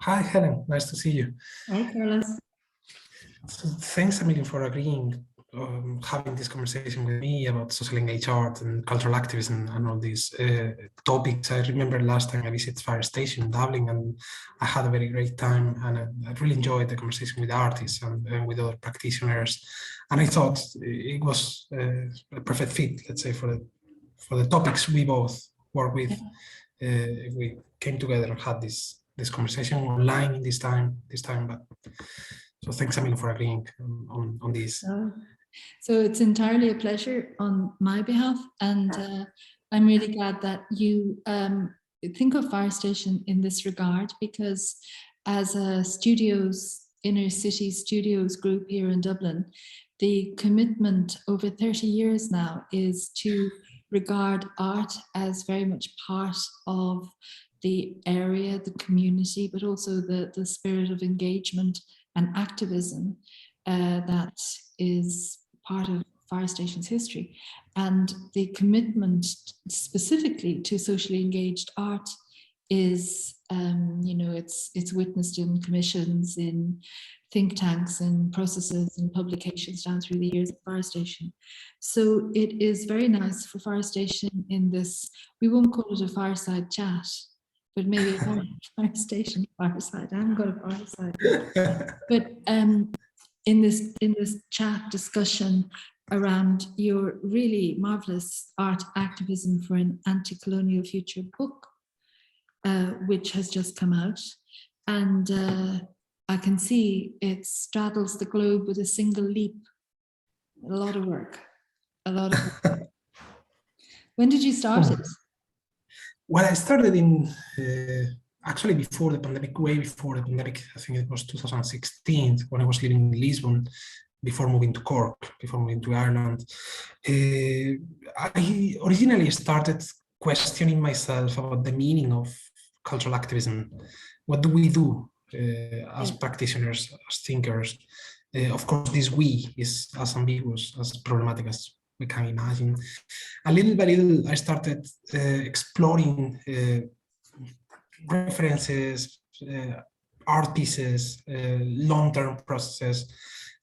Hi, Helen. Nice to see you. Hi, Carlos. So thanks a million for agreeing, having this conversation with me about social engaged art and cultural activism and all these topics. I remember last time I visited Fire Station in Dublin, and I had a very great time, and I really enjoyed the conversation with artists and with other practitioners. And I thought it was a perfect fit, let's say, for the topics we both work with. If we came together and had this conversation online in this time, but so thanks, Emilio, for agreeing on this. So it's entirely a pleasure on my behalf, and I'm really glad that you think of Fire Station in this regard, because as a inner city studios group here in Dublin, the commitment over 30 years now is to regard art as very much part of the area, the community, but also the spirit of engagement and activism that is part of Fire Station's history. And the commitment specifically to socially engaged art is, it's witnessed in commissions, in think tanks, and processes and publications down through the years of Fire Station. So it is very nice for Fire Station in this, we won't call it a fireside chat, but maybe a Fire Station fireside. I haven't got a fireside. But in this chat discussion around your really marvelous art activism for an Anti-Colonial Future book, which has just come out. And I can see it straddles the globe with a single leap. A lot of work, When did you start it? Well, I started in, actually before the pandemic, way before the pandemic. I think it was 2016 when I was living in Lisbon, before moving to Cork, before moving to Ireland. I originally started questioning myself about the meaning of cultural activism. What do we do as practitioners, as thinkers? Of course, this we is as ambiguous, as problematic as we can imagine. And little by little, I started exploring references, art pieces, long-term processes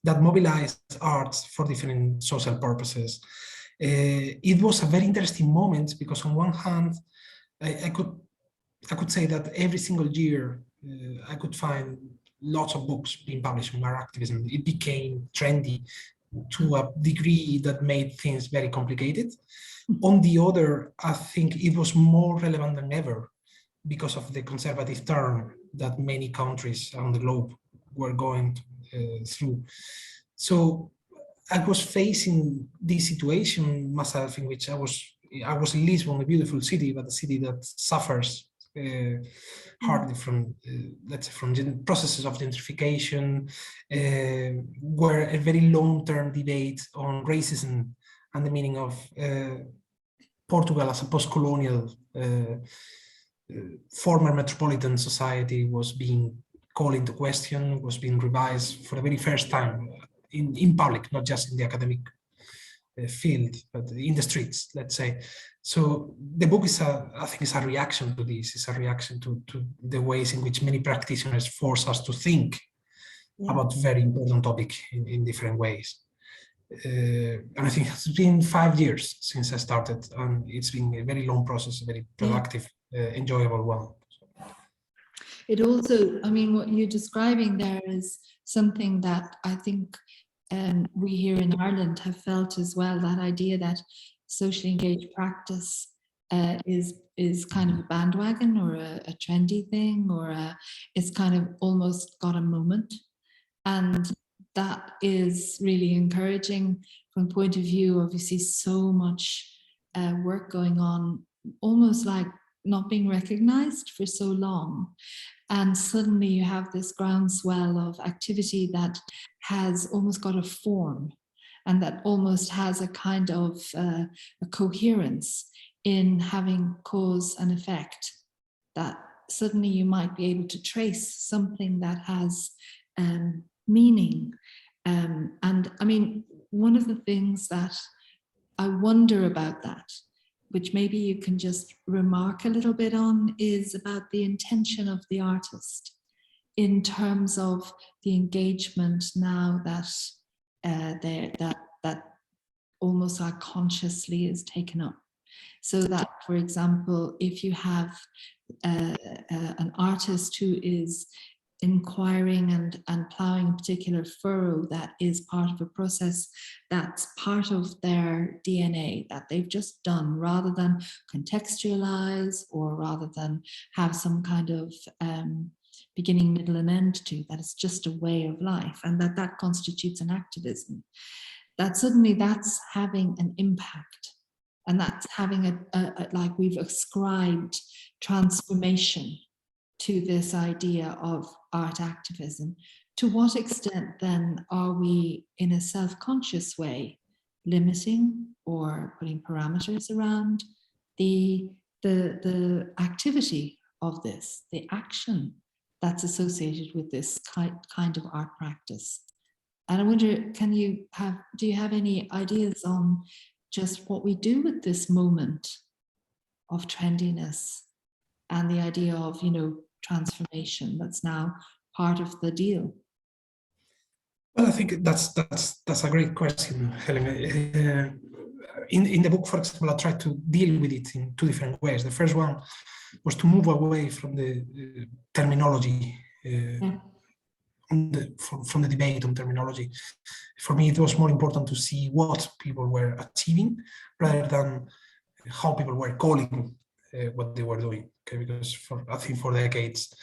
that mobilize arts for different social purposes. It was a very interesting moment because on one hand, I could say that every single year I could find lots of books being published on art activism. It became trendy to a degree that made things very complicated. On the other, I think it was more relevant than ever because of the conservative turn that many countries around the globe were going through. So I was facing this situation myself, in which I was in Lisbon, a beautiful city, but a city that suffers hardly from, let's say, from processes of gentrification, where a very long-term debate on racism and the meaning of Portugal as a post-colonial former metropolitan society was being called into question, was being revised for the very first time in public, not just in the academic field, but in the streets, let's say. So the book is, I think, is a reaction to this. It's a reaction to the ways in which many practitioners force us to think about very important topic in different ways. And I think it's been 5 years since I started, and it's been a very long process, a very productive, enjoyable one. It also, I mean, what you're describing there is something that I think we here in Ireland have felt as well, that idea that socially engaged practice is kind of a bandwagon or a trendy thing, or it's kind of almost got a moment. And that is really encouraging from the point of view of, you see so much work going on, almost like not being recognized for so long. And suddenly you have this groundswell of activity that has almost got a form, and that almost has a kind of a coherence in having cause and effect, that suddenly you might be able to trace something that has meaning. And I mean, one of the things that I wonder about that, which maybe you can just remark a little bit on, is about the intention of the artist. in terms of the engagement now that that almost unconsciously is taken up. So that, for example, if you have an artist who is inquiring and ploughing a particular furrow that is part of a process that's part of their DNA that they've just done, rather than contextualize or rather than have some kind of beginning, middle and end to, that it's just a way of life, and that constitutes an activism, that suddenly that's having an impact. And that's having like we've ascribed transformation to this idea of art activism. To what extent then are we, in a self-conscious way, limiting or putting parameters around the activity of this, the action that's associated with this kind of art practice? And I wonder, do you have any ideas on just what we do with this moment of trendiness and the idea of, transformation that's now part of the deal? Well, I think that's a great question, Helen. In the book, for example, I tried to deal with it in two different ways. The first one was to move away from the terminology, from the debate on terminology. For me, it was more important to see what people were achieving rather than how people were calling what they were doing. Okay, because I think for decades,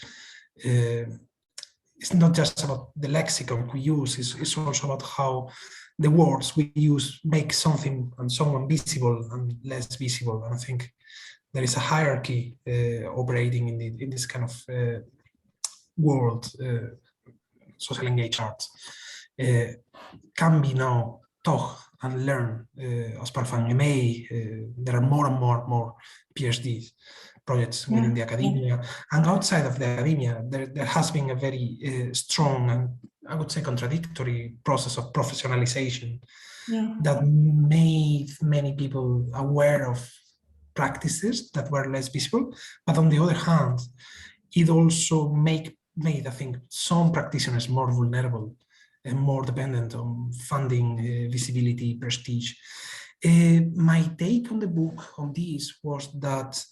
it's not just about the lexicon we use, it's also about how the words we use make something and someone visible and less visible. And I think there is a hierarchy operating in this kind of world. Social engaged arts can be now taught and learned as part of an MA. There are more and more PhD projects within the academia, and outside of the academia, there has been a very strong and, I would say, contradictory process of professionalization that made many people aware of practices that were less visible. But on the other hand, it also made, I think, some practitioners more vulnerable and more dependent on funding, visibility, prestige. My take on the book on this was that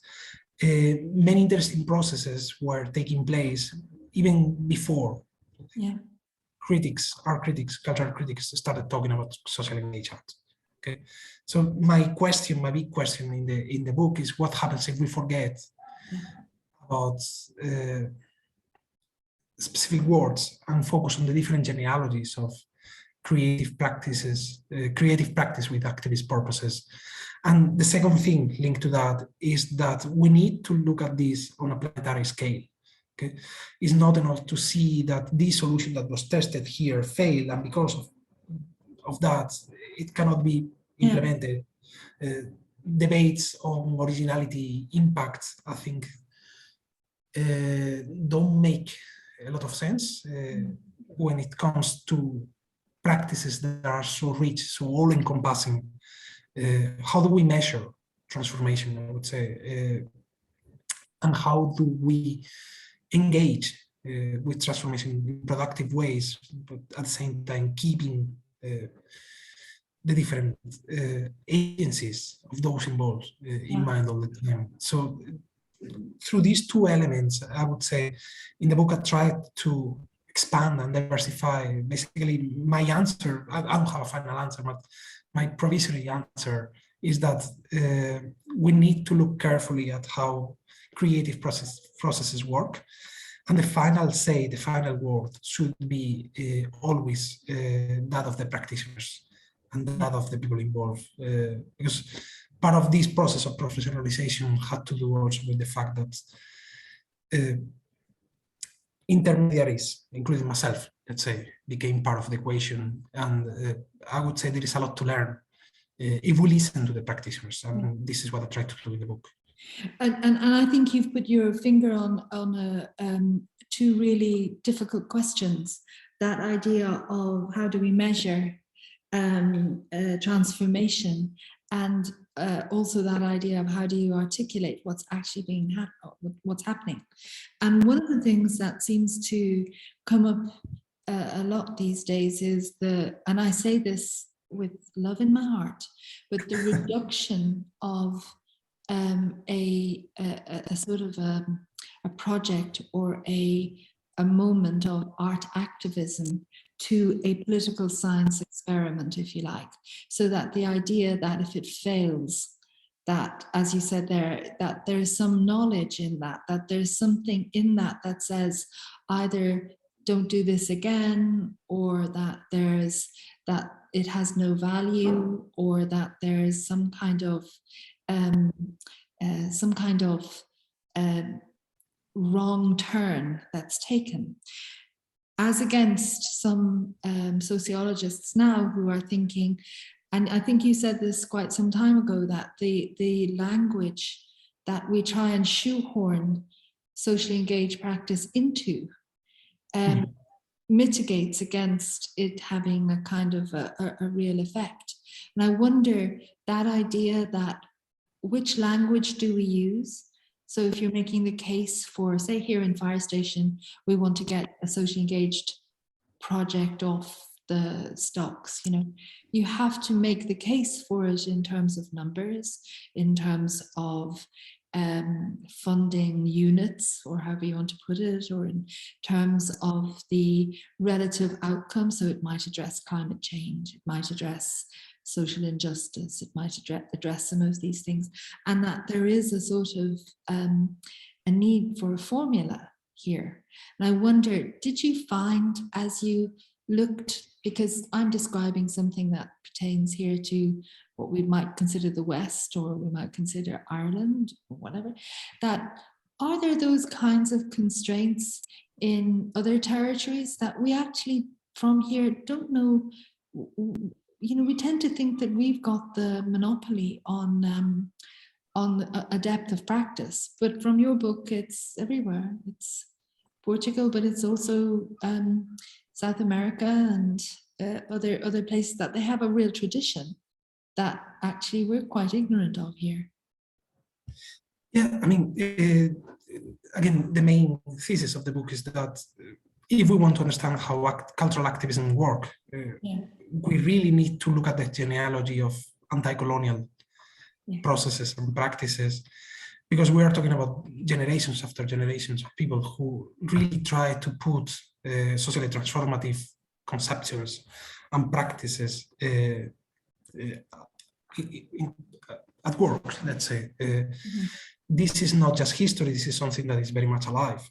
many interesting processes were taking place even before art critics, cultural critics started talking about social engaged art. Okay, so my big question in the book is what happens if we forget about specific words and focus on the different genealogies of creative practice with activist purposes. And the second thing linked to that is that we need to look at this on a planetary scale. Okay, it's not enough to see that this solution that was tested here failed, and because of that, it cannot be implemented. Debates on originality impact, I think, don't make a lot of sense when it comes to practices that are so rich, so all-encompassing. How do we measure transformation, I would say, and how do we engage with transformation in productive ways, but at the same time keeping the different agencies of those involved in mind all the time. So through these two elements, I would say, in the book, I tried to expand and diversify. Basically, my answer, I don't have a final answer, but my provisory answer is that we need to look carefully at how creative processes work. And the final say, the final word should be always that of the practitioners and that of the people involved. Because part of this process of professionalization had to do also with the fact that intermediaries, including myself, let's say, became part of the equation. And I would say there is a lot to learn if we listen to the practitioners. And this is what I try to do in the book. And I think you've put your finger on two really difficult questions. That idea of how do we measure transformation, and also that idea of how do you articulate what's actually what's happening. And one of the things that seems to come up a lot these days is and I say this with love in my heart, but the reduction of a sort of a project or a moment of art activism to a political science experiment, if you like. So that the idea that if it fails, that, as you said there, that there's some knowledge in that there's something in that says either don't do this again, or that it has no value, or that there's some kind of wrong turn that's taken, as against some sociologists now who are thinking, and I think you said this quite some time ago, that the language that we try and shoehorn socially engaged practice into mitigates against it having a kind of a real effect. And I wonder that idea that which language do we use? So if you're making the case for, say here in Fire Station, we want to get a socially engaged project off the stocks, you have to make the case for it in terms of numbers, in terms of funding units, or however you want to put it, or in terms of the relative outcome. So it might address climate change, it might address social injustice, it might address some of these things, and that there is a sort of a need for a formula here. And I wonder, did you find as you looked, because I'm describing something that pertains here to what we might consider the West, or we might consider Ireland, or whatever, that are there those kinds of constraints in other territories that we actually from here don't know? We tend to think that we've got the monopoly on a depth of practice, but from your book, it's everywhere. It's Portugal, but it's also South America and other places that they have a real tradition that actually we're quite ignorant of here. Yeah, I mean, again, the main thesis of the book is that if we want to understand how cultural activism works, we really need to look at the genealogy of anti-colonial processes and practices, because we are talking about generations after generations of people who really try to put socially transformative conceptions and practices at work, let's say. This is not just history, this is something that is very much alive.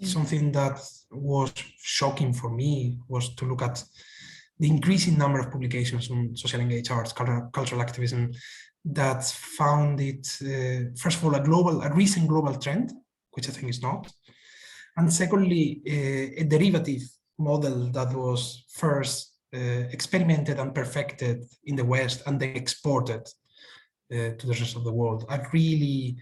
Something that was shocking for me was to look at the increasing number of publications on social engaged arts, cultural activism, that found it, first of all, a recent global trend, which I think is not. And secondly, a derivative model that was first experimented and perfected in the West and then exported to the rest of the world. I really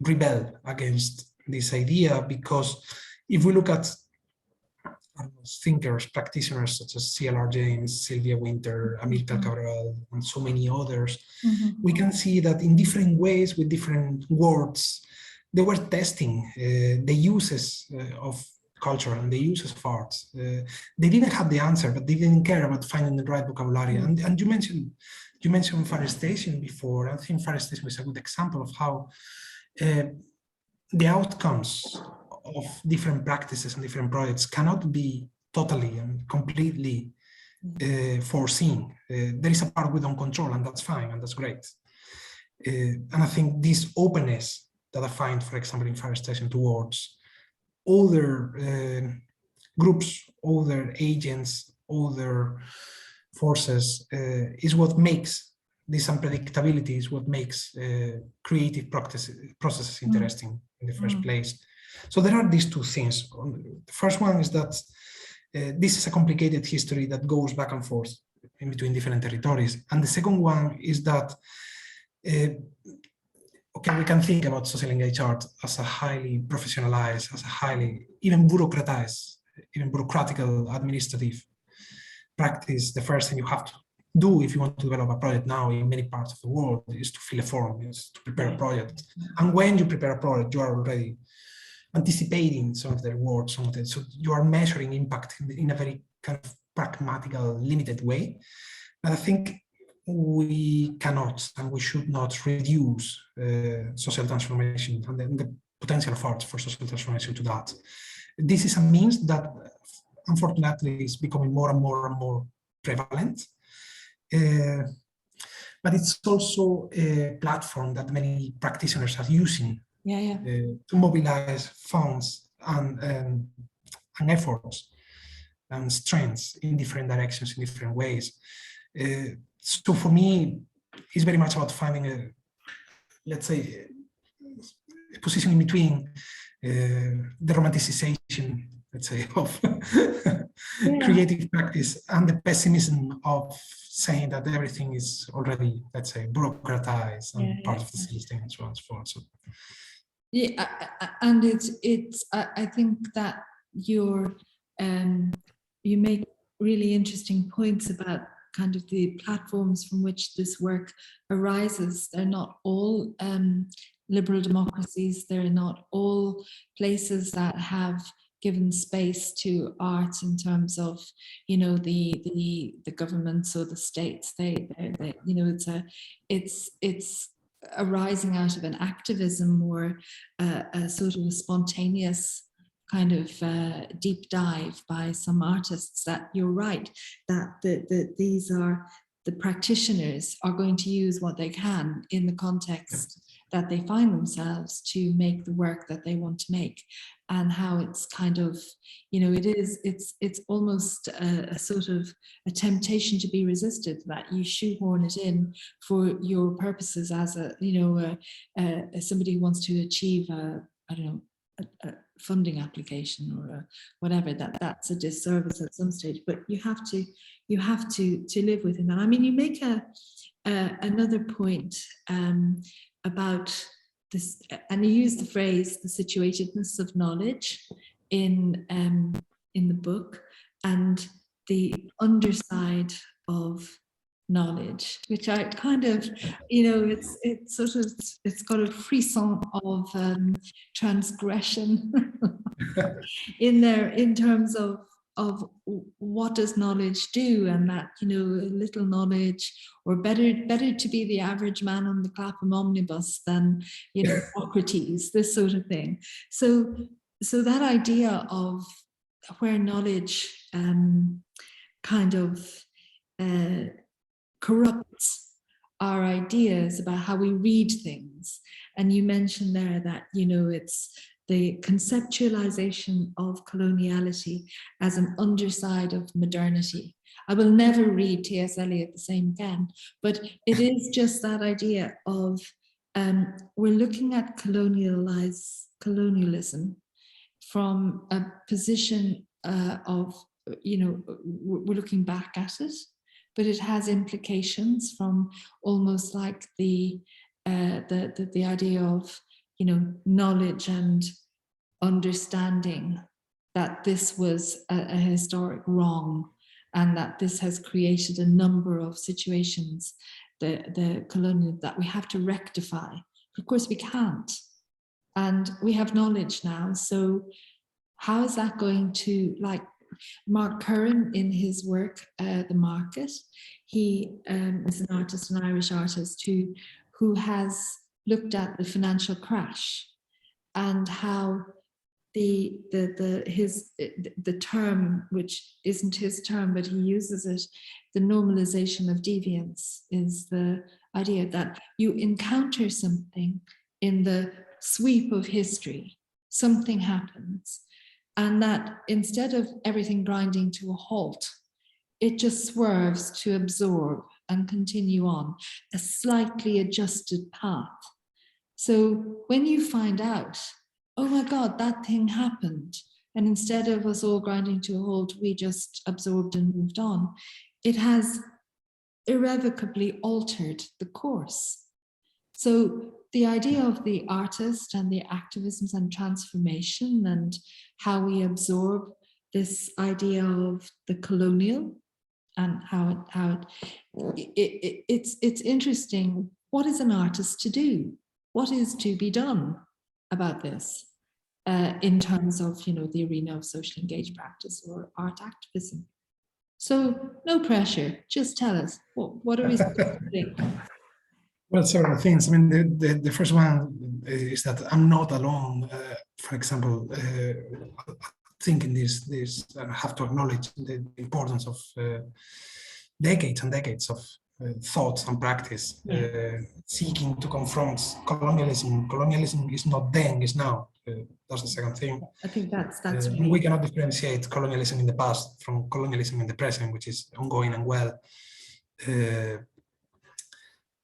rebel against this idea, because if we look at thinkers, practitioners such as C.L.R. James, Sylvia Wynter, Amilcar Cabral, and so many others, we can see that in different ways, with different words, they were testing the uses of culture and the uses of arts. They didn't have the answer, but they didn't care about finding the right vocabulary. And you mentioned Fire Station before. I think Fire Station is a good example of how the outcomes of different practices and different projects cannot be totally and completely foreseen. There is a part we don't control, and that's fine, and that's great. And I think this openness that I find, for example, in Fire Station towards other groups, other agents, other forces is what makes this unpredictability, is what makes creative processes interesting in the first place. So there are these two things. The first one is that this is a complicated history that goes back and forth in between different territories. And the second one is that, we can think about social engaged art as a highly professionalized, as a highly, even bureaucratized, even bureaucratical administrative practice. The first thing you have to do if you want to develop a project now in many parts of the world is to fill a form, is to prepare a project. And when you prepare a project, you are already anticipating some of the rewards, so you are measuring impact in a very kind of pragmatical, limited way. And I think we cannot and we should not reduce social transformation and the potential of arts for social transformation to that. This is a means that unfortunately is becoming more and more prevalent. But it's also a platform that many practitioners are using to mobilize funds and efforts and strengths in different directions, in different ways. So for me, it's very much about finding a, let's say, a position in between the romanticization, let's say, of creative practice and the pessimism of saying that everything is already, let's say, bureaucratized and part of the system and so on and so forth. So. Yeah, and it's I think that you make really interesting points about kind of the platforms from which this work arises. They're not all liberal democracies. They're not all places that have given space to art in terms of, you know, the governments or the states. They you know, it's arising out of an activism or a sort of a spontaneous kind of deep dive by some artists. That you're right, that these are the practitioners are going to use what they can in the context that they find themselves to make the work that they want to make, and how it's kind of, you know, it's almost a sort of a temptation to be resisted, that you shoehorn it in for your purposes as a, you know, somebody who wants to achieve a, I don't know, a funding application or whatever, that's a disservice at some stage. But you have to live within that. I mean, you make another point about this, and you use the phrase the situatedness of knowledge in the book, and the underside of knowledge, which I kind of, you know, it's sort of, it's got a frisson of transgression in there, in terms of what does knowledge do, and that, you know, little knowledge, or better to be the average man on the Clapham omnibus than, you know, Socrates, this sort of thing. So that idea of where knowledge kind of corrupts our ideas about how we read things. And you mentioned there that, you know, it's the conceptualization of coloniality as an underside of modernity. I will never read T.S. Eliot the same again, but it is just that idea of we're looking at colonialism from a position of, you know, we're looking back at it, but it has implications from almost like the idea of, you know, knowledge and understanding that this was a historic wrong, and that this has created a number of situations, the colonial, that we have to rectify. Of course we can't, and we have knowledge now, so how is that going to, like Mark Curran in his work The Market, he is an artist, an Irish artist who has looked at the financial crash and how the term, which isn't his term, but he uses it, the normalization of deviance, is the idea that you encounter something in the sweep of history, something happens, and that instead of everything grinding to a halt, it just swerves to absorb and continue on a slightly adjusted path. So when you find out, oh my God, that thing happened, and instead of us all grinding to a halt, we just absorbed and moved on, it has irrevocably altered the course. So the idea of the artist and the activisms and transformation and how we absorb this idea of the colonial and it's interesting. What is an artist to do? What is to be done about this in terms of, you know, the arena of social engaged practice or art activism? So no pressure, just tell us, what are we supposed to think? Well, several things. I mean, the first one is that I'm not alone. For example, thinking this, I have to acknowledge the importance of decades and decades of thoughts and practice, seeking to confront colonialism. Colonialism is not then, it's now. That's the second thing. I think that's right. We cannot differentiate colonialism in the past from colonialism in the present, which is ongoing and well.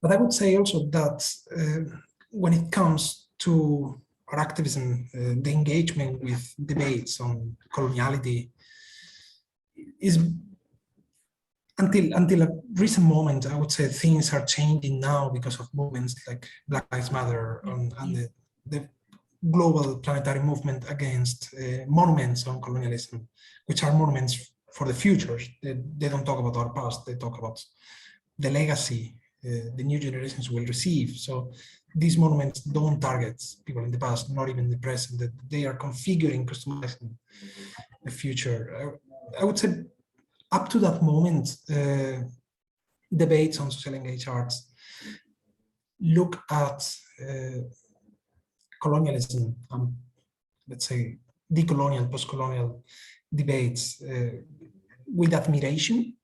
But I would say also that when it comes to our activism, the engagement with debates on coloniality is, until a recent moment, I would say things are changing now because of movements like Black Lives Matter and the global planetary movement against monuments on colonialism, which are monuments for the future. They don't talk about our past, they talk about the legacy the new generations will receive. So these monuments don't target people in the past, not even the present, that they are configuring, customizing the future. I would say up to that moment, debates on social engaged arts look at colonialism, let's say decolonial, post-colonial debates with admiration,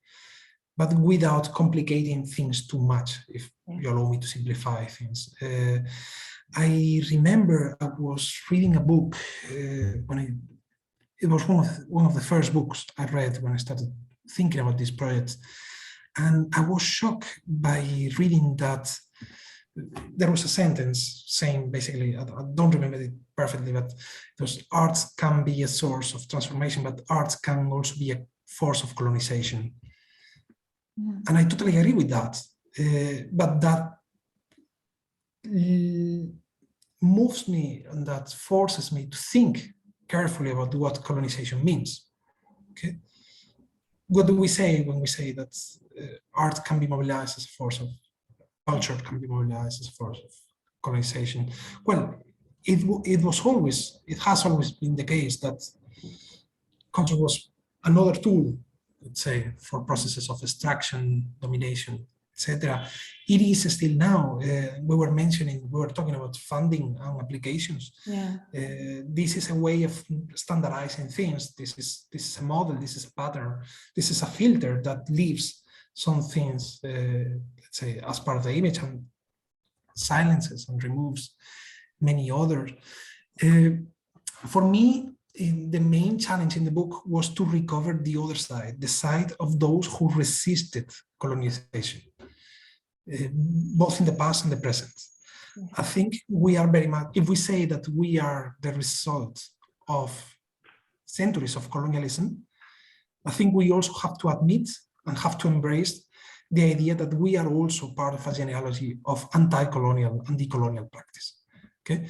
but without complicating things too much, if you allow me to simplify things. I remember I was reading a book when it was one of the first books I read when I started thinking about this project. And I was shocked by reading that there was a sentence saying, basically, I don't remember it perfectly, but it was, arts can be a source of transformation, but arts can also be a force of colonization. Yeah. And I totally agree with that. But that moves me and that forces me to think carefully about what colonization means. Okay, what do we say when we say that art can be mobilized as a force of culture, can be mobilized as a force of colonization? Well, it has always been the case that culture was another tool, let's say, for processes of extraction, domination, etc. It is still now. We were talking about funding and applications. Yeah. This is a way of standardizing things. This is a model. This is a pattern. This is a filter that leaves some things, let's say, as part of the image and silences and removes many others. For me, the main challenge in the book was to recover the other side, the side of those who resisted colonization, both in the past and the present. Yeah. I think we are very much, if we say that we are the result of centuries of colonialism, I think we also have to admit and have to embrace the idea that we are also part of a genealogy of anti-colonial and decolonial practice. Okay,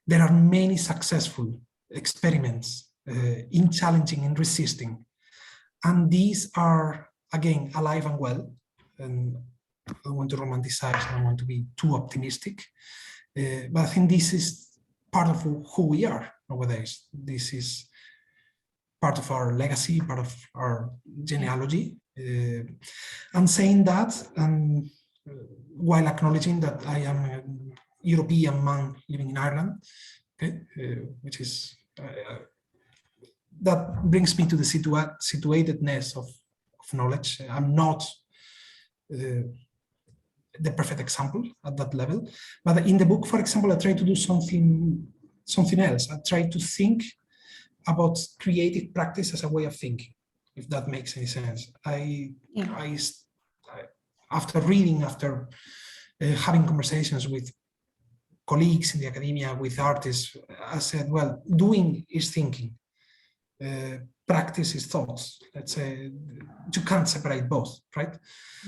there are many successful experiments in challenging and resisting, and these are again alive and well. And I don't want to romanticize, I don't want to be too optimistic, but I think this is part of who we are nowadays. This is part of our legacy, part of our genealogy. And saying that, while acknowledging that I am a European man living in Ireland, okay, which is, that brings me to the situatedness of knowledge. I'm not the perfect example at that level, but in the book, for example, I try to do something else. I try to think about creative practice as a way of thinking, if that makes any sense. After reading, after having conversations with colleagues in the academia, with artists, I said, well, doing is thinking, practice is thoughts. Let's say you can't separate both, right?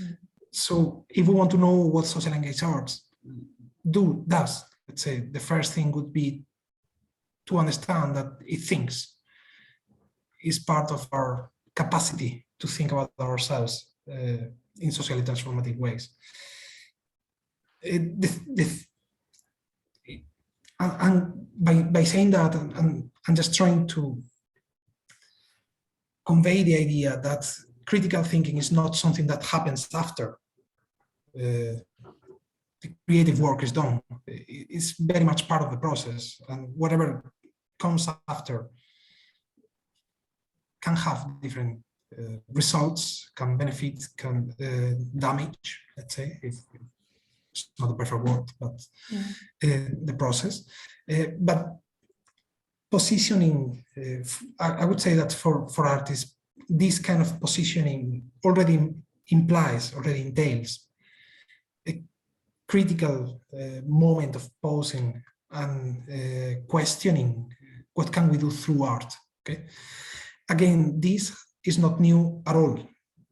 Mm. So if we want to know what social engaged arts does, let's say the first thing would be to understand that it thinks, is part of our capacity to think about ourselves in socially transformative ways. And by saying that, I'm just trying to convey the idea that critical thinking is not something that happens after the creative work is done. It's very much part of the process, and whatever comes after can have different results, can benefit, can damage, let's say, if it's not the perfect word, but the process. But positioning, I would say that for artists, this kind of positioning already entails a critical moment of pausing and questioning what can we do through art. Okay, again, this is not new at all.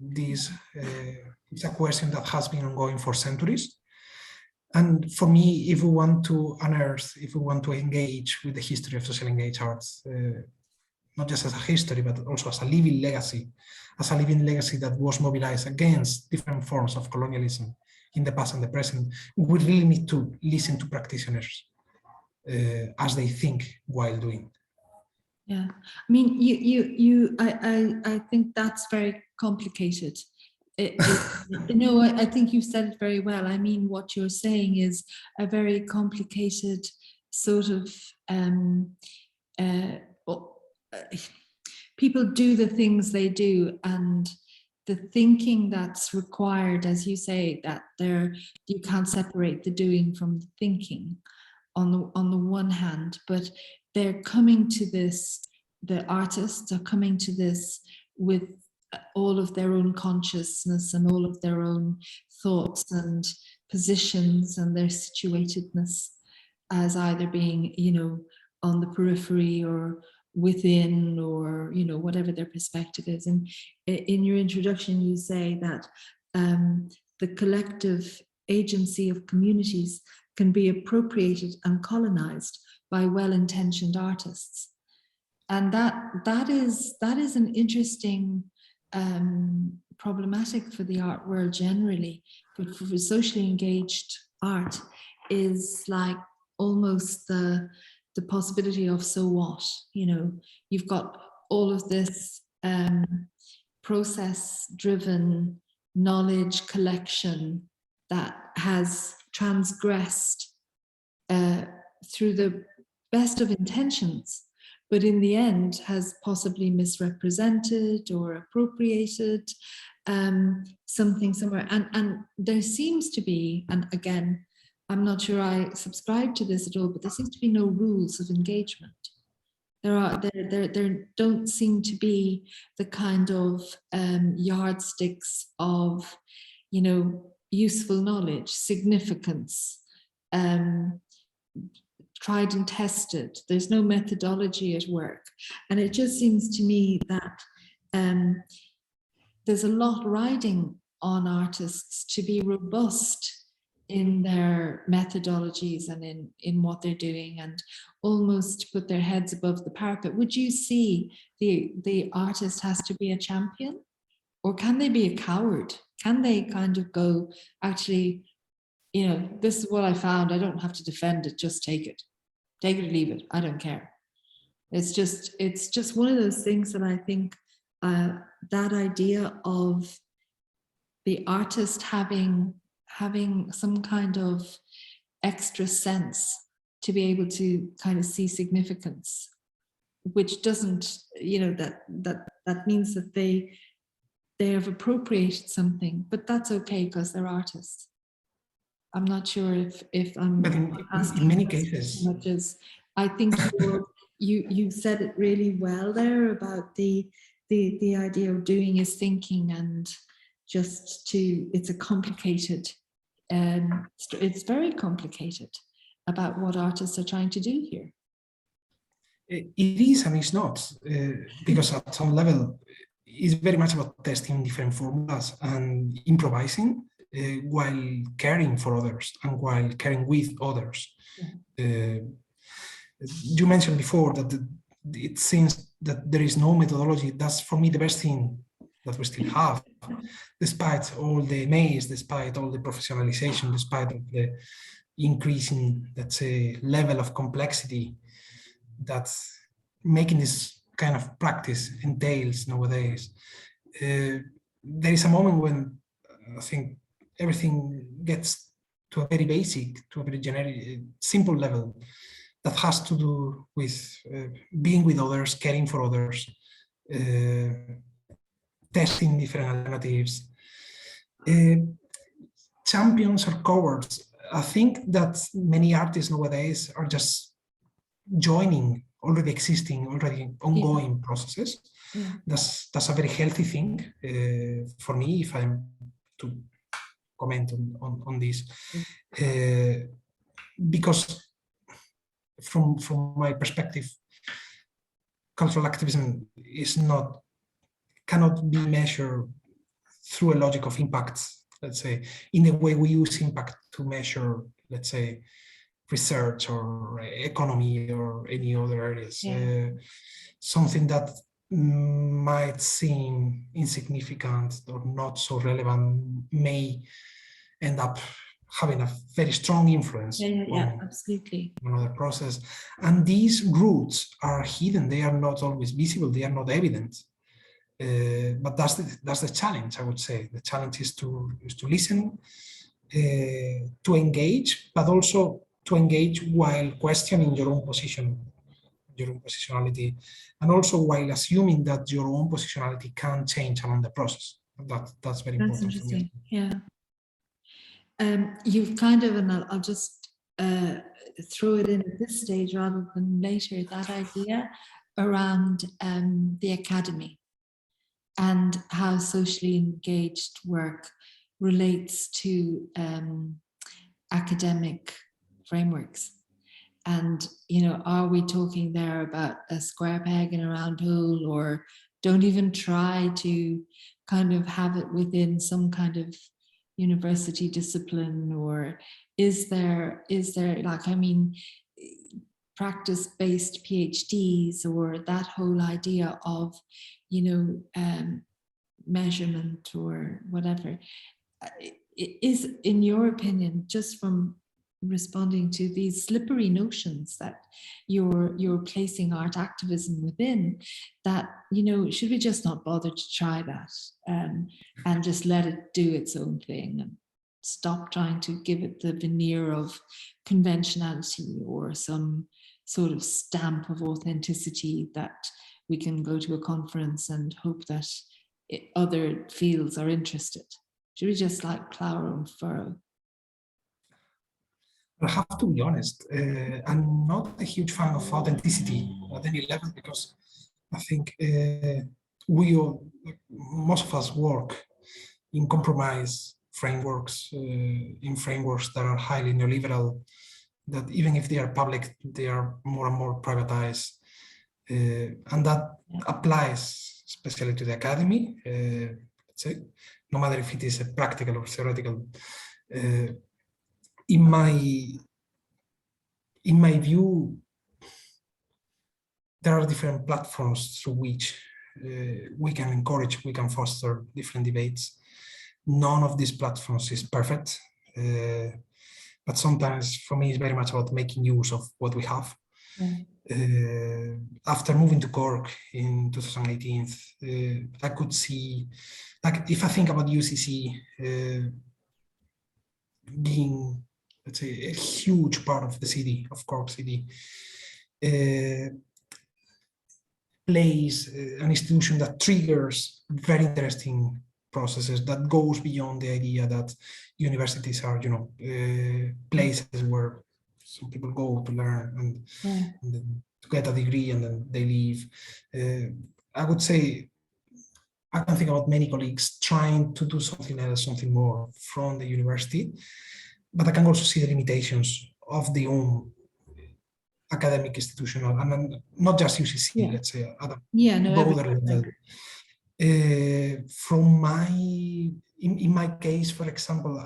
This is a question that has been ongoing for centuries. And for me, if we want to unearth, if we want to engage with the history of socially engaged arts, not just as a history, but also as a living legacy that was mobilized against different forms of colonialism in the past and the present, we really need to listen to practitioners as they think while doing. Yeah, I mean, I think that's very complicated. No, I think you said it very well. I mean, what you're saying is a very complicated sort of people do the things they do, and the thinking that's required, as you say, that you can't separate the doing from the thinking on the one hand, but they're coming to this, the artists are coming to this with all of their own consciousness and all of their own thoughts and positions and their situatedness as either being, you know, on the periphery or within, or, you know, whatever their perspective is. And in your introduction, you say that the collective agency of communities can be appropriated and colonized by well-intentioned artists. And that is an interesting problematic for the art world generally, but for socially engaged art is like almost the possibility of so what, you know, you've got all of this process-driven knowledge collection that has transgressed through the best of intentions, but in the end has possibly misrepresented or appropriated something somewhere. And there seems to be, and again, I'm not sure I subscribe to this at all, but there seems to be no rules of engagement. There don't seem to be the kind of yardsticks of, you know, useful knowledge, significance, tried and tested. There's no methodology at work. And it just seems to me that there's a lot riding on artists to be robust in their methodologies and in what they're doing, and almost put their heads above the parapet. Would you see the artist has to be a champion, or can they be a coward? Can they kind of go, actually, you know, this is what I found, I don't have to defend it, just take it or leave it, I don't care. It's just one of those things that I think that idea of the artist having some kind of extra sense to be able to kind of see significance, which doesn't, you know, that means that they have appropriated something, but that's okay because they're artists. I'm not sure if I'm. But in many cases, much as I think you said it really well there about the idea of doing is thinking, and just it's a complicated. It's very complicated about what artists are trying to do here. It is and it's not, because at some level, it's very much about testing different formulas and improvising while caring for others and while caring with others. Yeah. You mentioned before that it seems that there is no methodology. That's for me the best thing that we still have, despite all the maze, despite all the professionalization, despite of the increasing, let's say, level of complexity that making this kind of practice entails nowadays. There is a moment when I think everything gets to a very basic, to a very generic, simple level that has to do with being with others, caring for others, testing different alternatives. Champions or cowards, I think that many artists nowadays are just joining already existing, already ongoing processes. Yeah. That's a very healthy thing for me, if I'm to comment on this, because from my perspective, cultural activism cannot be measured through a logic of impact, let's say, in the way we use impact to measure, let's say, research or economy or any other areas. Yeah. Something that might seem insignificant or not so relevant may end up having a very strong influence absolutely. on other process. And these roots are hidden. They are not always visible. They are not evident. But that's the challenge, I would say. The challenge is to listen, to engage, but also to engage while questioning your own position, your own positionality, and also while assuming that your own positionality can change along the process. That's very important. That's interesting. Yeah. You've kind of, and I'll just throw it in at this stage rather than later, that idea around the academy and how socially engaged work relates to academic frameworks. And, you know, are we talking there about a square peg in a round hole, or don't even try to kind of have it within some kind of university discipline? Or is there like, I mean, practice-based PhDs, or that whole idea of, you know, measurement or whatever, is, in your opinion, just from responding to these slippery notions that you're placing art activism within, that, you know, should we just not bother to try that and just let it do its own thing and stop trying to give it the veneer of conventionality or some sort of stamp of authenticity that we can go to a conference and hope that other fields are interested? Should we just like plow our own furrow? I have to be honest, I'm not a huge fan of authenticity at any level, because I think most of us work in compromise frameworks, in frameworks that are highly neoliberal, that even if they are public, they are more and more privatized. And that applies especially to the academy, let's say, no matter if it is a practical or theoretical. In my view, there are different platforms through which we can encourage, we can foster different debates. None of these platforms is perfect, but sometimes for me it's very much about making use of what we have. After moving to Cork in 2018, I could see, like, if I think about UCC being, let's say, a huge part of the city, of Cork City, plays an institution that triggers very interesting processes that goes beyond the idea that universities are, you know, places where some people go to learn and then to get a degree and then they leave. I would say I can think about many colleagues trying to do something else, something more from the university, but I can also see the limitations of the own academic institution, and not just UCC, let's say, at a broader level. In my case, for example,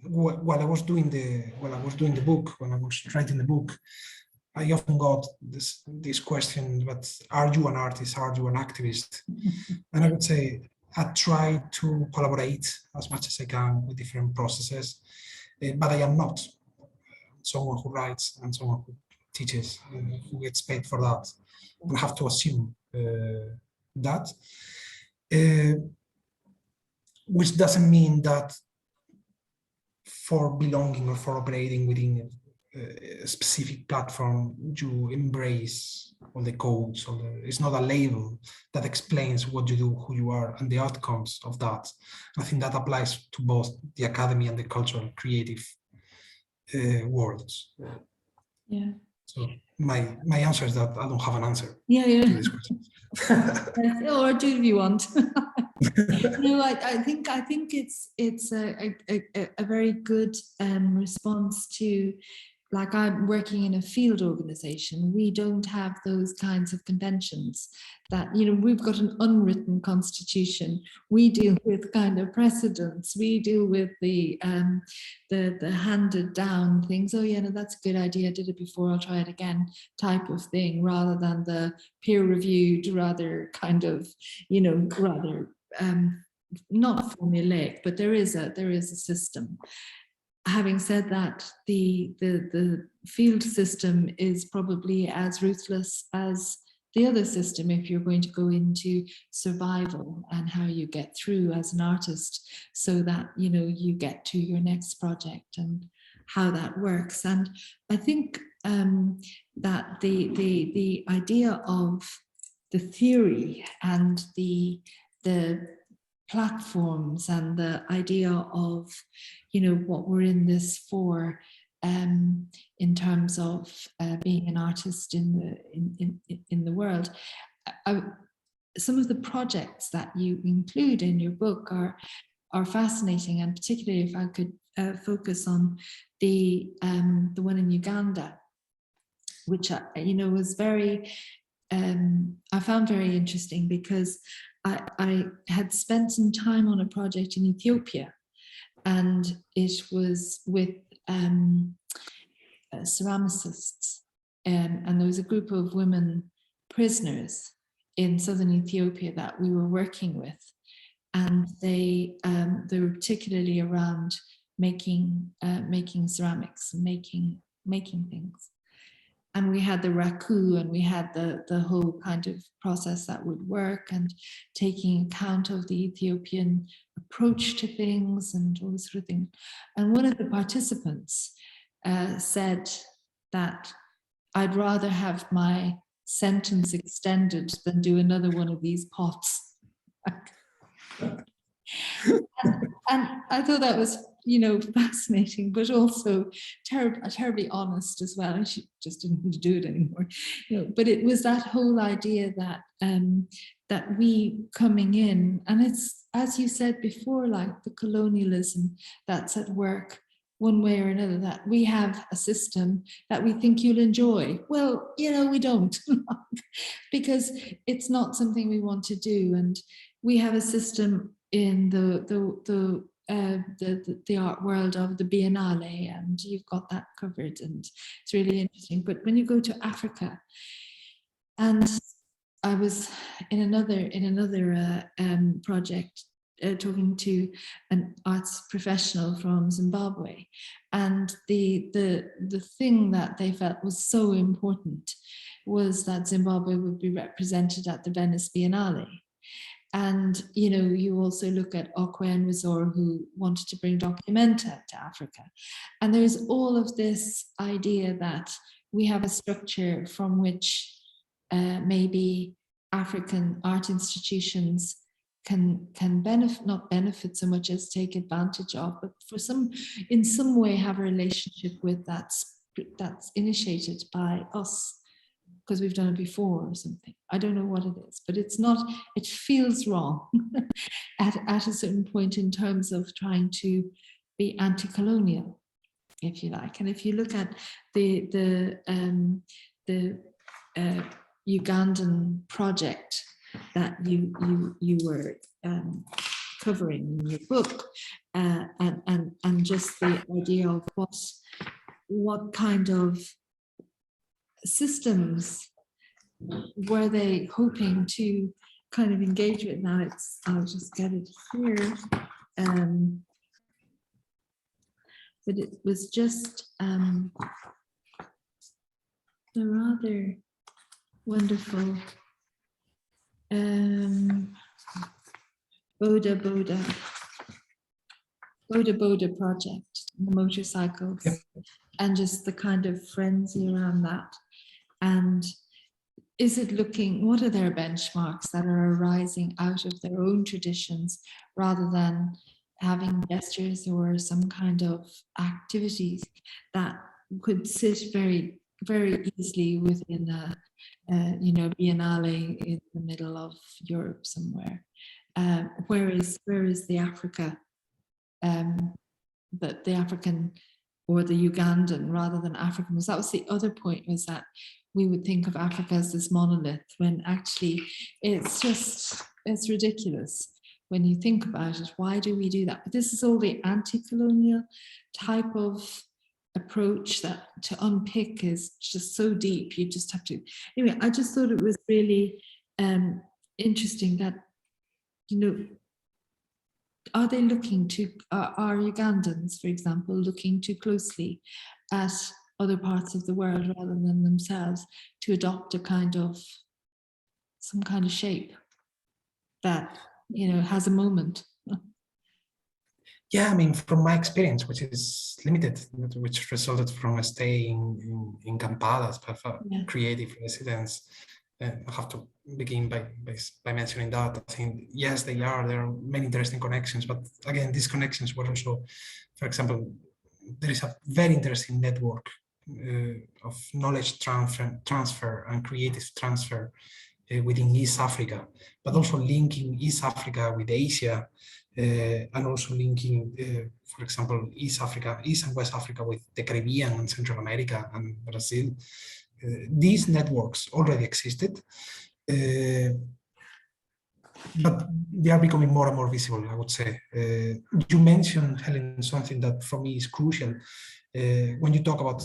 while I was doing the book, when I was writing the book, I often got this question, but are you an artist? Are you an activist? And I would say, I try to collaborate as much as I can with different processes, but I am not someone who writes and someone who teaches, who gets paid for that. And I have to assume that, which doesn't mean that for belonging or for operating within a specific platform, you embrace all the codes. It's not a label that explains what you do, who you are, and the outcomes of that. I think that applies to both the academy and the cultural, creative worlds. Yeah. So my answer is that I don't have an answer to this question. Or do you want? No, I think it's a very good response to, like, I'm working in a field organization. We don't have those kinds of conventions that, you know, we've got an unwritten constitution. We deal with kind of precedents. We deal with the handed down things. Oh yeah, no, that's a good idea. I did it before, I'll try it again type of thing, rather than the peer reviewed, rather kind of, you know, rather not formulaic, but there is a system. Having said that, the field system is probably as ruthless as the other system if you're going to go into survival and how you get through as an artist, so that, you know, you get to your next project and how that works. And I think that the idea of the theory and the platforms and the idea of, you know, what we're in this for, in terms of being an artist in the world. Some of the projects that you include in your book are fascinating, and particularly if I could focus on the one in Uganda, which you know, was very I found very interesting, because I had spent some time on a project in Ethiopia, and it was with ceramicists, and there was a group of women prisoners in southern Ethiopia that we were working with, and they were particularly around making ceramics and making things. And we had the raku, and we had the whole kind of process that would work, and taking account of the Ethiopian approach to things and all this sort of thing. And one of the participants said that I'd rather have my sentence extended than do another one of these pots. And I thought that was, you know, fascinating, but also terribly honest as well. And she just didn't want to do it anymore, you know. But it was that whole idea that that we coming in, and it's, as you said before, like the colonialism that's at work one way or another, that we have a system that we think you'll enjoy. Well, you know, we don't, because it's not something we want to do. And we have a system in the art world of the Biennale, and you've got that covered, and it's really interesting. But when you go to Africa, and I was in another project talking to an arts professional from Zimbabwe, and the thing that they felt was so important was that Zimbabwe would be represented at the Venice Biennale. And, you know, you also look at Okwe and Wazor, who wanted to bring Documenta to Africa. And there's all of this idea that we have a structure from which maybe African art institutions can benefit, not benefit so much as take advantage of, but in some way have a relationship with that's initiated by us, because we've done it before or something. I don't know what it is, but it's not, it feels wrong at a certain point in terms of trying to be anti-colonial, if you like. And if you look at the Ugandan project that you were covering in your book, and just the idea of what kind of systems were they hoping to kind of engage with now. I'll just get it here. But it was just the rather wonderful Boda project, the motorcycles, Yep. and just the kind of frenzy around that. And is it looking, what are their benchmarks that are arising out of their own traditions rather than having gestures or some kind of activities that could sit very, very easily within a biennale in the middle of Europe somewhere? Where is the Africa, the African or the Ugandan rather than African? Because that was the other point, was that we would think of Africa as this monolith when actually it's ridiculous when you think about it. Why do we do that? But this is all the anti-colonial type of approach that to unpick is just so deep. You just have to, anyway, I just thought it was really interesting that, are they looking to, are Ugandans, for example, looking too closely at other parts of the world rather than themselves to adopt some kind of shape that, has a moment? Yeah, I mean, from my experience, which is limited, which resulted from a stay in Kampala as part of a creative residence, I have to begin by mentioning that. I think, yes, there are many interesting connections, but again, these connections were also, for example, there is a very interesting network of knowledge transfer and creative transfer within East Africa, but also linking East Africa with Asia, and also linking, for example, East and West Africa with the Caribbean and Central America and Brazil. These networks already existed, but they are becoming more and more visible, I would say. You mentioned, Helen, something that for me is crucial. When you talk about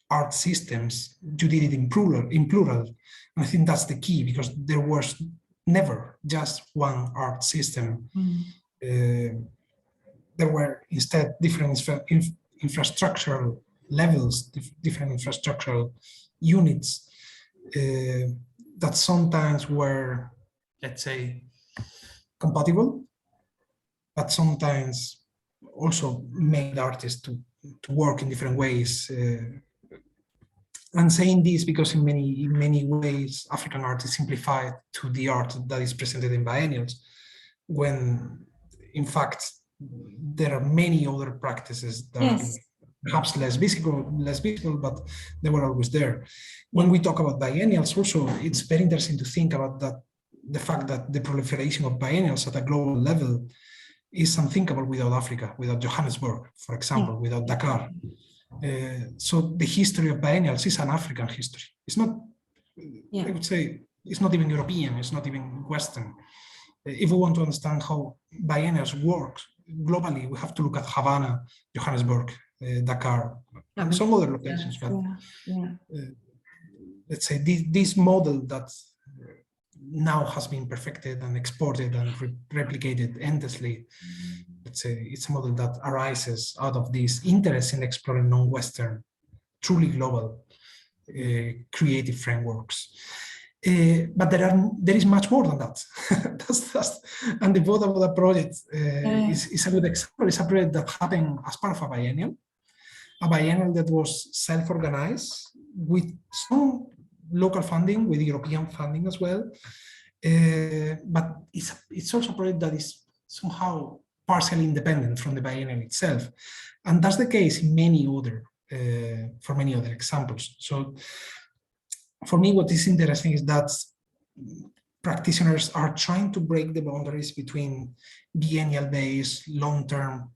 art systems, you did it in plural. And I think that's the key, because there was never just one art system. There were instead different infrastructural levels, different infrastructural units that sometimes were, let's say, compatible, but sometimes also made artists to work in different ways. I'm saying this because in many ways, African art is simplified to the art that is presented in biennials, when in fact there are many other practices that are perhaps less visible, but they were always there. When we talk about biennials, also it's very interesting to think about the fact that the proliferation of biennials at a global level is unthinkable without Africa, without Johannesburg, for example, without Dakar. So the history of biennials is an African history. It's not, I would say, it's not even European, it's not even Western. If we want to understand how biennials work globally, we have to look at Havana, Johannesburg, Dakar, and some other locations. But let's say this model that now has been perfected and exported and replicated endlessly, let's say it's a model that arises out of this interest in exploring non-Western, truly global creative frameworks. But there is much more than that. And the Boda project is a good example. It's a project that happened as part of a biennial that was self-organized with some local funding, with European funding as well. But it's also a project that is somehow partially independent from the biennial itself. And that's the case in for many other examples. So for me, what is interesting is that practitioners are trying to break the boundaries between biennial-based, long-term,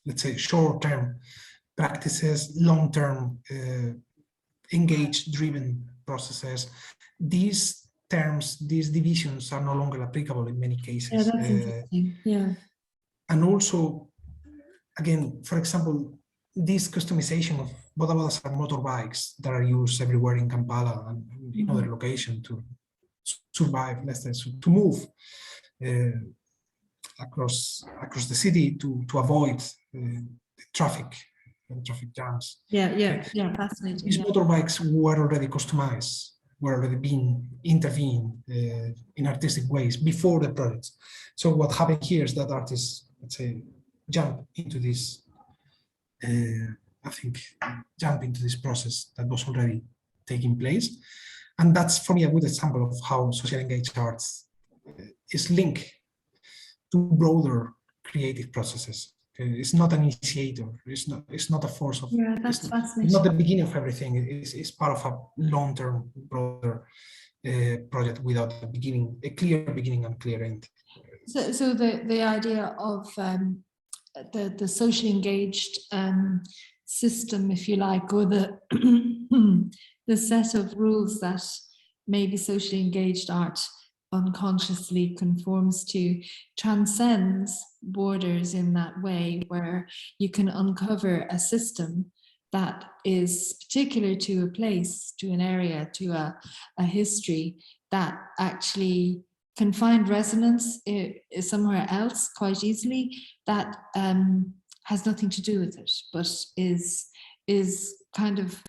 let's say short-term practices, long-term engaged-driven processes. These terms, these divisions are no longer applicable in many cases. Yeah, that's interesting. Yeah. And also, again, for example, this customization of bodas are motorbikes that are used everywhere in Kampala and in other locations to survive, let's say, to move across the city to avoid traffic and traffic jams. Yeah, fascinating. These motorbikes were already customized, were already being intervened in artistic ways before the project. So what happened here is that artists, let's say, jump into this process that was already taking place. And that's, for me, a good example of how social engaged arts is linked to broader creative processes. It's not an initiator. It's not a force of. Yeah, that's fascinating. It's not the beginning of everything. It's part of a long-term, broader project without a clear beginning and clear end. So the idea of the socially engaged system, if you like, or the the set of rules that maybe socially engaged art unconsciously conforms to, transcends borders in that way, where you can uncover a system that is particular to a place, to an area, to a history that actually can find resonance somewhere else quite easily, that has nothing to do with it, but is kind of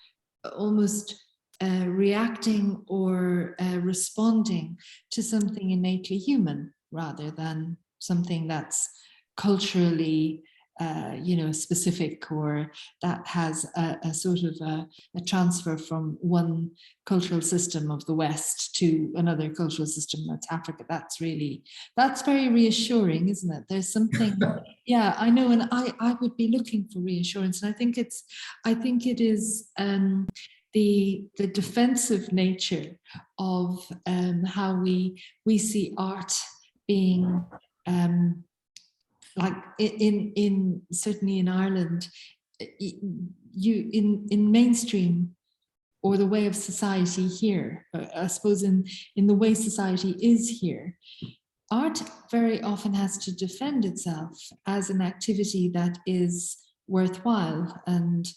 almost reacting or responding to something innately human, rather than something that's culturally specific, or that has a sort of a transfer from one cultural system of the West to another cultural system, that's Africa. That's very reassuring, isn't it? There's something, yeah, I know, and I would be looking for reassurance, and I think it is the defensive nature of how we see art being like in certainly in Ireland, you in mainstream, or the way of society here, I suppose in the way society is here, art very often has to defend itself as an activity that is worthwhile, and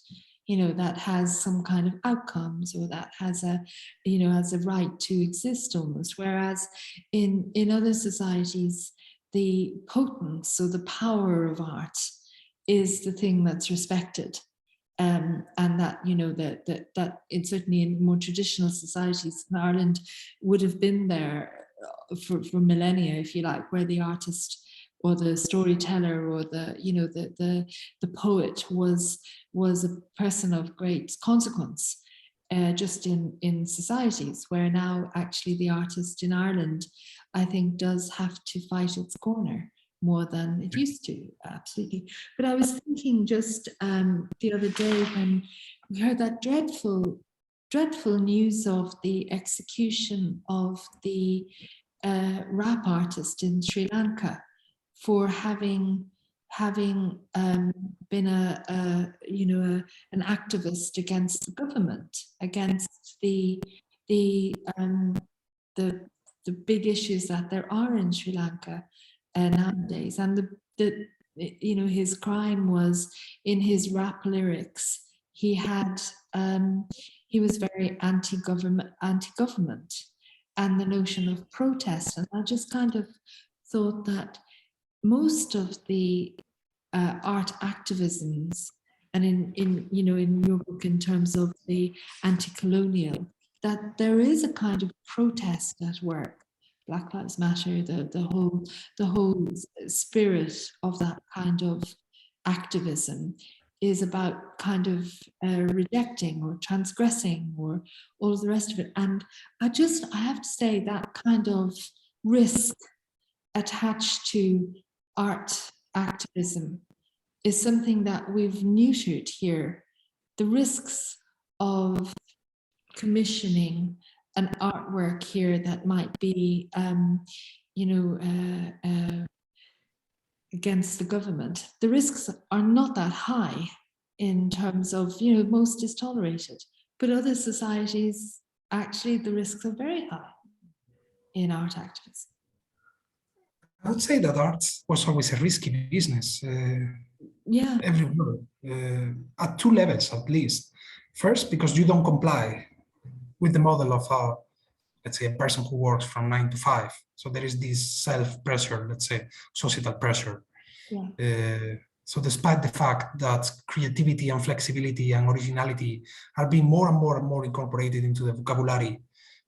that has some kind of outcomes, or that has a right to exist almost. Whereas in other societies, the potence or the power of art is the thing that's respected, and that that certainly in more traditional societies in Ireland would have been there for millennia, if you like, where the artist or the storyteller or the poet was a person of great consequence, just in societies, where now actually the artist in Ireland, I think, does have to fight its corner more than it used to. Absolutely. But I was thinking just the other day, when we heard that dreadful news of the execution of the rap artist in Sri Lanka for having been an activist against the government, against the big issues that there are in Sri Lanka nowadays. And his crime was, in his rap lyrics, he was very anti-government, and the notion of protest. And I just kind of thought that most of the art activisms, and in your book, in terms of the anti-colonial, that there is a kind of protest at work. Black Lives Matter, the whole spirit of that kind of activism is about kind of rejecting or transgressing or all of the rest of it. And I have to say that kind of risk attached to art activism is something that we've neutered here. The risks of commissioning an artwork here that might be, against the government, the risks are not that high in terms of, most is tolerated. But other societies, actually, the risks are very high in art activism. I would say that art was always a risky business. Everywhere, at two levels at least. First, because you don't comply with the model of let's say, a person who works from 9 to 5. So there is this self-pressure, let's say, societal pressure. Yeah. So despite the fact that creativity and flexibility and originality are being more and more and more incorporated into the vocabulary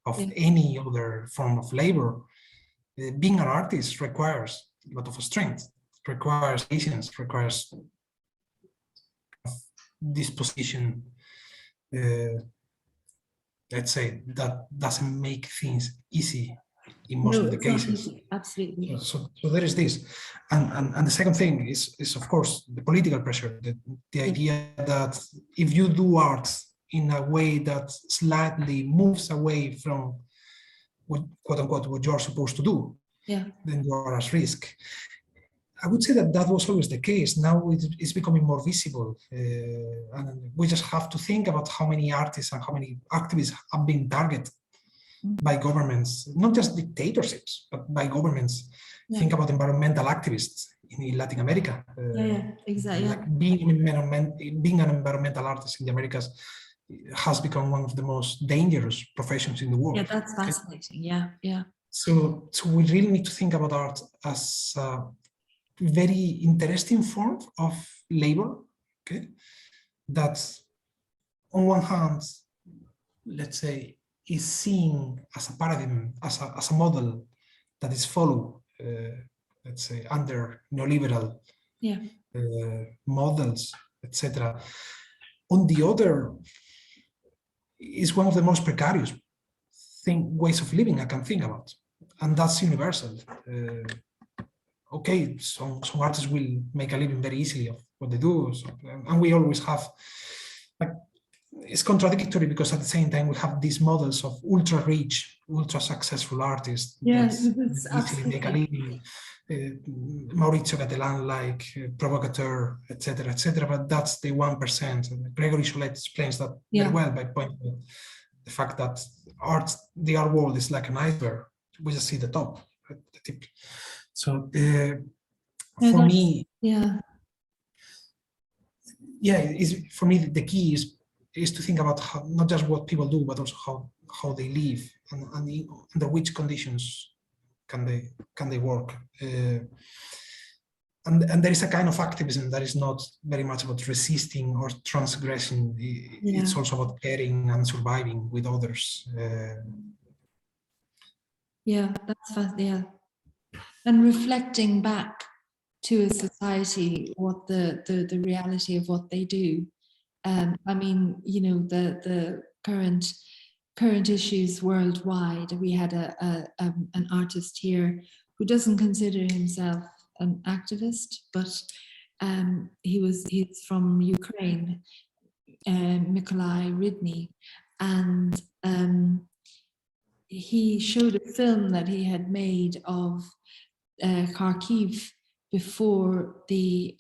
of any other form of labor, being an artist requires a lot of strength, requires patience, requires disposition, let's say, that doesn't make things easy in most of the cases. Absolutely. So there is this. And the second thing is of course, the political pressure, the idea that if you do art in a way that slightly moves away from what, quote unquote, what you're supposed to do, then you are at risk. I would say that that was always the case. Now it's becoming more visible. And we just have to think about how many artists and how many activists have been targeted by governments, not just dictatorships, but by governments. Think about environmental activists in Latin America. Exactly. Like being an environmental artist in the Americas has become one of the most dangerous professions in the world. Yeah, that's fascinating. Yeah. So we really need to think about art as a very interesting form of labor, okay? That's on one hand, let's say, is seen as a paradigm, as a model that is followed, let's say, under neoliberal models, etc. On the other, is one of the most precarious ways of living I can think about, and that's universal. Okay, some artists will make a living very easily of what they do, and we always have, like, it's contradictory because at the same time we have these models of ultra rich, ultra successful artists that easily make a living. Maurizio Cattelan, like provocateur, etc., but that's the 1%. Gregory Cholet explains that very well by pointing out the fact that the art world is like an iceberg. We just see the top, the tip. So for me, for me the key is to think about how, not just what people do, but also how they live and under which conditions can they work. And there is a kind of activism that is not very much about resisting or transgressing. It's also about caring and surviving with others. That's fascinating. And reflecting back to a society what the reality of what they do. I mean, you know, the current issues worldwide. We had an artist here who doesn't consider himself an activist, but he's from Ukraine, Mykolai Rydny, and he showed a film that he had made of Kharkiv before the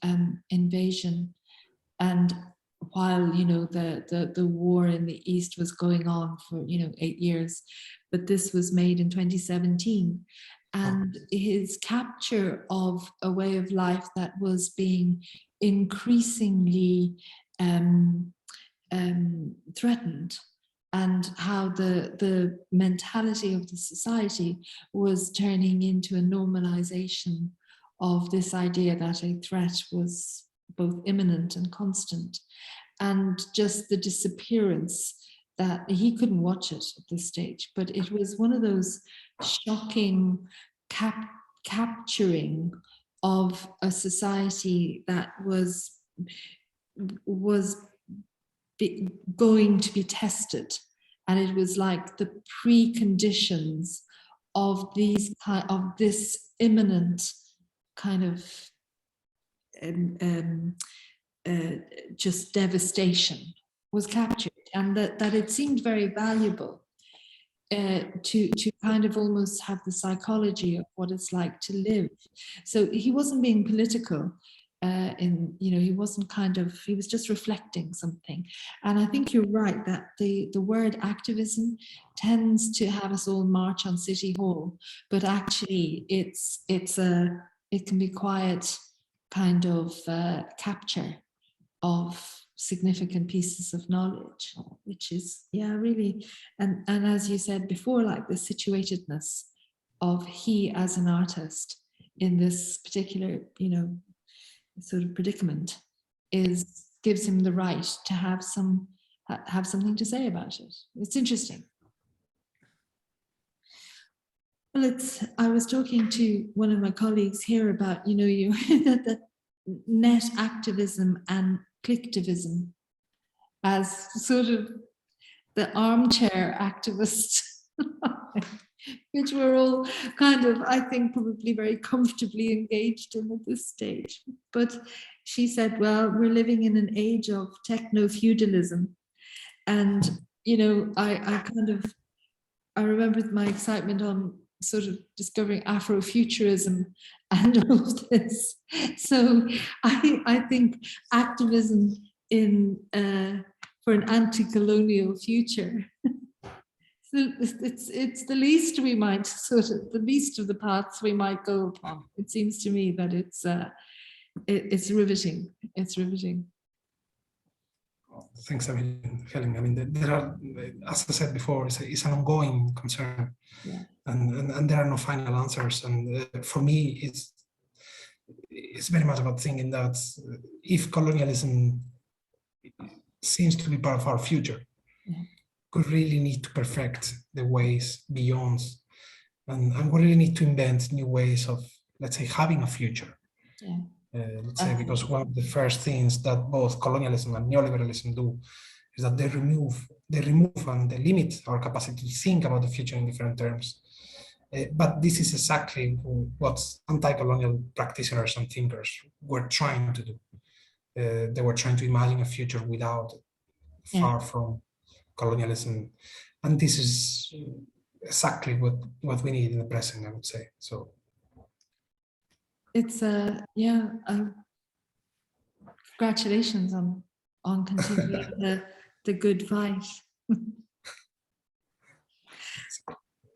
invasion, and while, you know, the war in the East was going on for, you know, 8 years, but this was made in 2017. And his capture of a way of life that was being increasingly threatened, and how the mentality of the society was turning into a normalization of this idea that a threat was both imminent and constant, and just the disappearance that he couldn't watch it at this stage, but it was one of those shocking capturing of a society that was going to be tested, and it was like the preconditions of this imminent kind of just devastation was captured, and that it seemed very valuable to kind of almost have the psychology of what it's like to live. So he wasn't being political. He wasn't he was just reflecting something. And I think you're right that the word activism tends to have us all march on City Hall, but actually it can be quiet kind of capture of significant pieces of knowledge, which is, yeah, really, and as you said before, like the situatedness of he as an artist in this particular, you know, sort of predicament gives him the right to have something to say about it. It's interesting. Well, I was talking to one of my colleagues here about, you know, that net activism and clicktivism as sort of the armchair activists, which we're all kind of, I think, probably very comfortably engaged in at this stage. But she said, well, we're living in an age of techno-feudalism. And, you know, I remember my excitement on sort of discovering Afrofuturism and all of this. So I think activism for an anti-colonial future, so it's the least we might the least of the paths we might go upon. It seems to me that it's riveting. It's riveting. Thanks, Helen. I mean, there are, as I said before, it's an ongoing concern, yeah. and there are no final answers. And for me, it's very much about thinking that if colonialism seems to be part of our future, yeah. we really need to perfect the ways beyond, and we really need to invent new ways of, let's say, having a future. Yeah. Let's say, because one of the first things that both colonialism and neoliberalism do is that they remove and they limit our capacity to think about the future in different terms. But this is exactly what anti-colonial practitioners and thinkers were trying to do. They were trying to imagine a future without, far from colonialism. And this is exactly what we need in the present, I would say. So it's congratulations on continuing the good fight.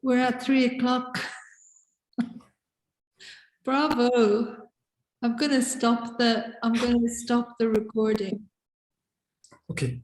We're at 3 o'clock. Bravo. I'm going to stop the recording. okay.